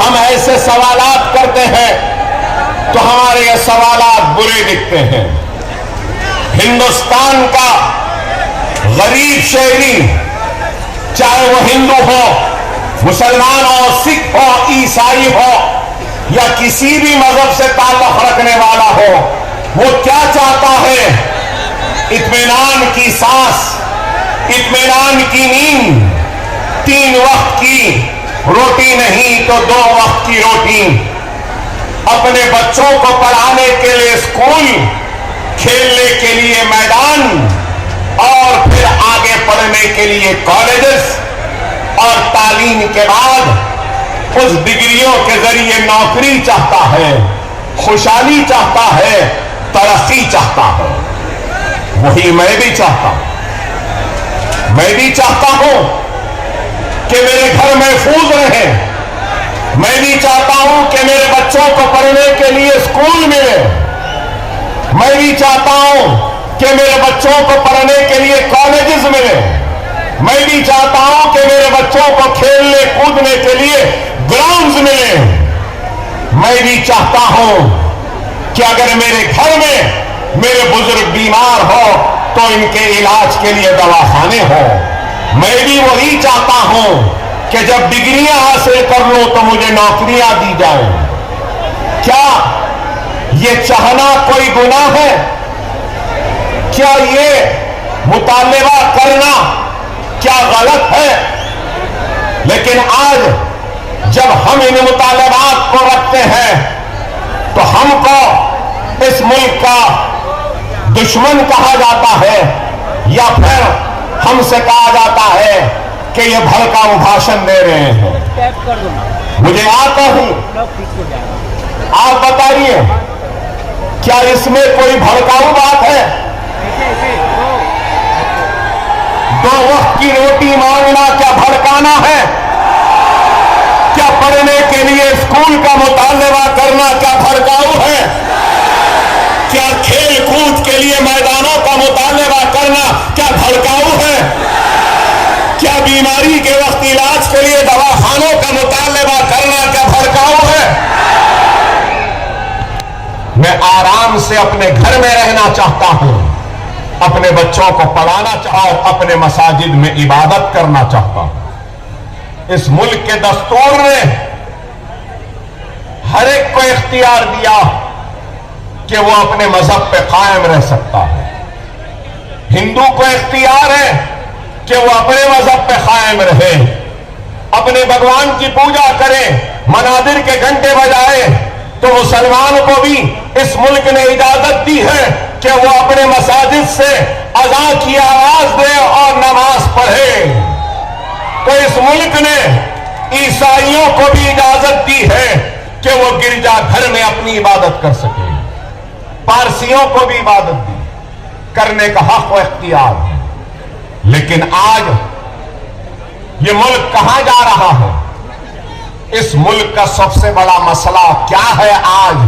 ہم ایسے سوالات کرتے ہیں تو ہمارے یہ سوالات برے دکھتے ہیں۔ ہندوستان کا غریب شہری، چاہے وہ ہندو ہو، مسلمان ہو، سکھ ہو، عیسائی ہو یا کسی بھی مذہب سے تعلق رکھنے والا ہو، وہ کیا چاہتا ہے؟ اطمینان کی سانس، اطمینان کی نیند، 3 وقت کی روٹی نہیں تو 2 وقت کی روٹی، اپنے بچوں کو پڑھانے کے لیے اسکول، کھیلنے کے لیے میدان، اور پھر آگے پڑھنے کے لیے کالجز، اور تعلیم کے بعد اس ڈگریوں کے ذریعے نوکری چاہتا ہے، خوشحالی چاہتا ہے، ترقی چاہتا ہے۔ وہی میں بھی چاہتا ہوں۔ میں بھی چاہتا ہوں کہ میرے گھر محفوظ رہے، میں بھی چاہتا ہوں کہ میرے بچوں کو پڑھنے کے لیے اسکول ملے، میں بھی چاہتا ہوں کہ میرے بچوں کو پڑھنے کے لیے کالجز ملے، میں بھی چاہتا ہوں کہ میرے بچوں کو کھیلنے کودنے کے لیے گراؤنڈز ملے، میں بھی چاہتا ہوں کہ اگر میرے گھر میں میرے بزرگ بیمار ہو تو ان کے علاج کے لیے دواخانے ہو۔ میں بھی وہی چاہتا ہوں کہ جب ڈگریاں حاصل کر لوں تو مجھے نوکریاں دی جائیں۔ کیا یہ چاہنا کوئی گناہ ہے؟ کیا یہ مطالبہ کرنا کیا غلط ہے؟ لیکن آج جب ہم ان مطالبات کو رکھتے ہیں تو ہم کو اس ملک کا دشمن کہا جاتا ہے، یا پھر ہم سے کہا جاتا ہے کہ یہ بھڑکاؤ بھاشن دے رہے ہیں۔ مجھے آتا ہی آپ بتائیے، کیا اس میں کوئی بھڑکاؤ بات ہے؟ 2 وقت کی روٹی مانگنا کیا بھڑکانا ہے؟ کیا پڑھنے کے لیے اسکول کا مطالبہ کرنا کیا بھڑکاؤ ہے؟ کیا کھیل کود کے لیے میدانوں کا مطالبہ کرنا کیا بھڑکاؤ ہے؟ کیا بیماری کے وقت علاج کے لیے دواخانوں کا مطالبہ کرنا کیا بھڑکاؤ ہے؟ میں آرام سے اپنے گھر میں رہنا چاہتا ہوں، اپنے بچوں کو پڑھانا چاہتا ہوں، اپنے مساجد میں عبادت کرنا چاہتا ہوں۔ اس ملک کے دستور نے ہر ایک کو اختیار دیا کہ وہ اپنے مذہب پہ قائم رہ سکتا ہے۔ ہندو کو اختیار ہے کہ وہ اپنے مذہب پہ قائم رہے، اپنے بھگوان کی پوجا کرے، منادر کے گھنٹے بجائے۔ تو مسلمان کو بھی اس ملک نے اجازت دی ہے کہ وہ اپنے مساجد سے اذان کی آواز دے اور نماز پڑھے۔ تو اس ملک نے عیسائیوں کو بھی اجازت دی ہے کہ وہ گرجا گھر میں اپنی عبادت کر سکے۔ پارسیوں کو بھی عبادت دی، کرنے کا حق و اختیار ہے۔ لیکن آج یہ ملک کہاں جا رہا ہے؟ اس ملک کا سب سے بڑا مسئلہ کیا ہے آج؟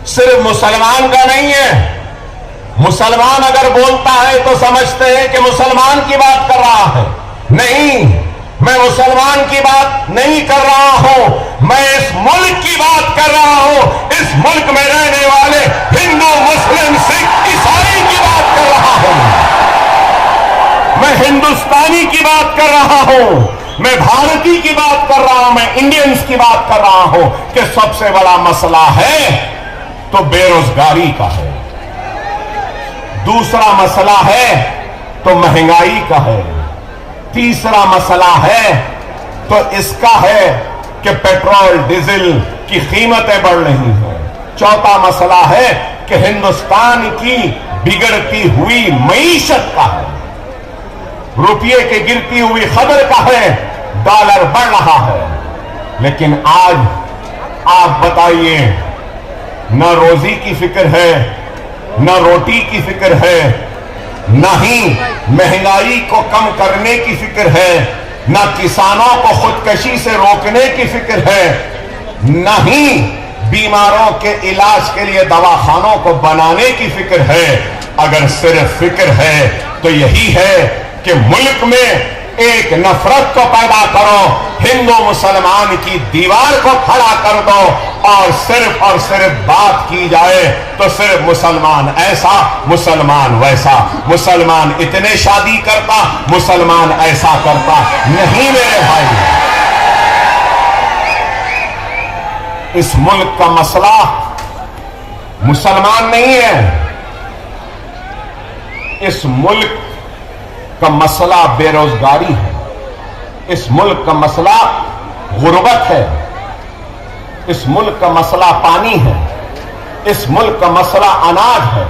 صرف مسلمان کا نہیں ہے۔ مسلمان اگر بولتا ہے تو سمجھتے ہیں کہ مسلمان کی بات کر رہا ہے۔ نہیں، میں مسلمان کی بات نہیں کر رہا ہوں، میں اس ملک کی بات کر رہا ہوں۔ اس ملک میں رہنے والے ہندو، مسلم، سکھ، عیسائی کی بات کر رہا ہوں۔ میں ہندوستانی کی بات کر رہا ہوں، میں بھارتی کی بات کر رہا ہوں، میں انڈینز کی بات کر رہا ہوں کہ سب سے بڑا مسئلہ ہے تو بے روزگاری کا ہے، دوسرا مسئلہ ہے تو مہنگائی کا ہے، تیسرا مسئلہ ہے تو اس کا ہے کہ پیٹرول ڈیزل کی قیمتیں بڑھ رہی ہیں، چوتھا مسئلہ ہے کہ ہندوستان کی بگڑتی ہوئی معیشت کا ہے، روپیے کی گرتی ہوئی قدر کا ہے، ڈالر بڑھ رہا ہے۔ لیکن آج آپ بتائیے، نہ روزی کی فکر ہے، نہ روٹی کی فکر ہے، نہ ہی مہنگائی کو کم کرنے کی فکر ہے، نہ کسانوں کو خودکشی سے روکنے کی فکر ہے، نہ ہی بیماروں کے علاج کے لیے دواخانوں کو بنانے کی فکر ہے۔ اگر صرف فکر ہے تو یہی ہے کہ ملک میں ایک نفرت کو پیدا کرو ہندو مسلمان کی دیوار کو کھڑا کر دو اور صرف بات کی جائے تو صرف مسلمان ایسا، مسلمان ویسا، مسلمان اتنے شادی کرتا، مسلمان ایسا کرتا۔ نہیں میرے بھائی، اس ملک کا مسئلہ مسلمان نہیں ہے، اس ملک کا مسئلہ بے روزگاری ہے، اس ملک کا مسئلہ غربت ہے، اس ملک کا مسئلہ پانی ہے، اس ملک کا مسئلہ اناج ہے۔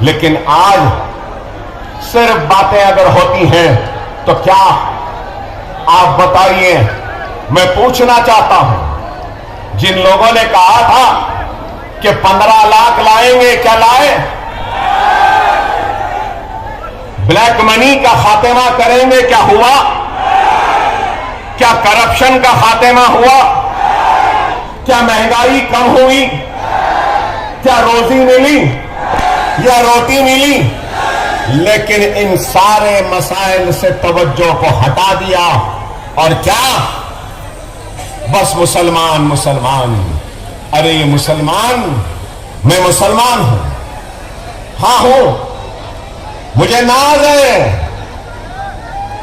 لیکن آج صرف باتیں اگر ہوتی ہیں تو کیا آپ بتائیے، میں پوچھنا چاہتا ہوں، جن لوگوں نے کہا تھا کہ 15 لاکھ لائیں گے، کیا لائے؟ بلیک منی کا خاتمہ کریں گے، کیا ہوا؟ کیا کرپشن کا خاتمہ ہوا؟ کیا مہنگائی کم ہوئی؟ کیا روزی ملی یا روٹی ملی؟ لیکن ان سارے مسائل سے توجہ کو ہٹا دیا، اور کیا؟ بس مسلمان مسلمان۔ ارے یہ مسلمان، میں مسلمان ہوں، ہاں ہوں، مجھے ناز ہے،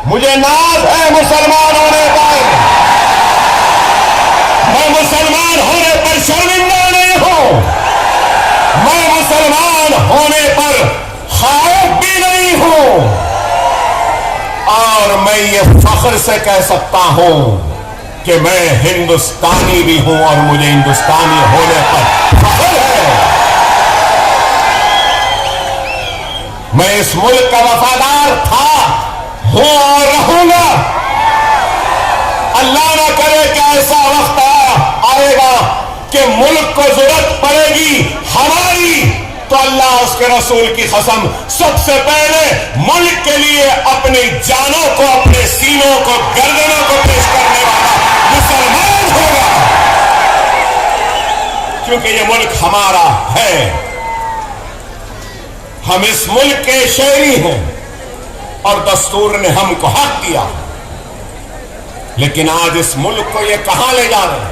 مجھے ناز ہے مسلمان ہونے پر، میں مسلمان ہونے پر شرمندہ نہیں ہوں، میں مسلمان ہونے پر خائف بھی نہیں ہوں، اور میں یہ فخر سے کہہ سکتا ہوں کہ میں ہندوستانی بھی ہوں اور مجھے ہندوستانی ہونے پر فخر ہے۔ میں اس ملک کا وفادار تھا، ہوں اور رہوں گا۔ اللہ نہ کرے کہ ایسا وقت آئے گا کہ ملک کو ضرورت پڑے گی ہماری، تو اللہ اس کے رسول کی قسم سب سے پہلے ملک کے لیے اپنی جانوں کو، اپنے سینوں کو، گردنوں کو پیش کرنے والا مسلمان ہوگا، کیونکہ یہ ملک ہمارا ہے، ہم اس ملک کے شہری ہیں اور دستور نے ہم کو حق دیا۔ لیکن آج اس ملک کو یہ کہاں لے جا رہے ہیں؟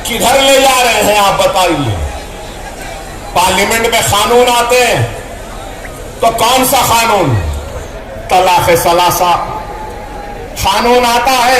کدھر لے جا رہے ہیں آپ بتائیے؟ پارلیمنٹ میں قانون آتے ہیں تو کون سا قانون؟ طلاق ثلاثہ قانون آتا ہے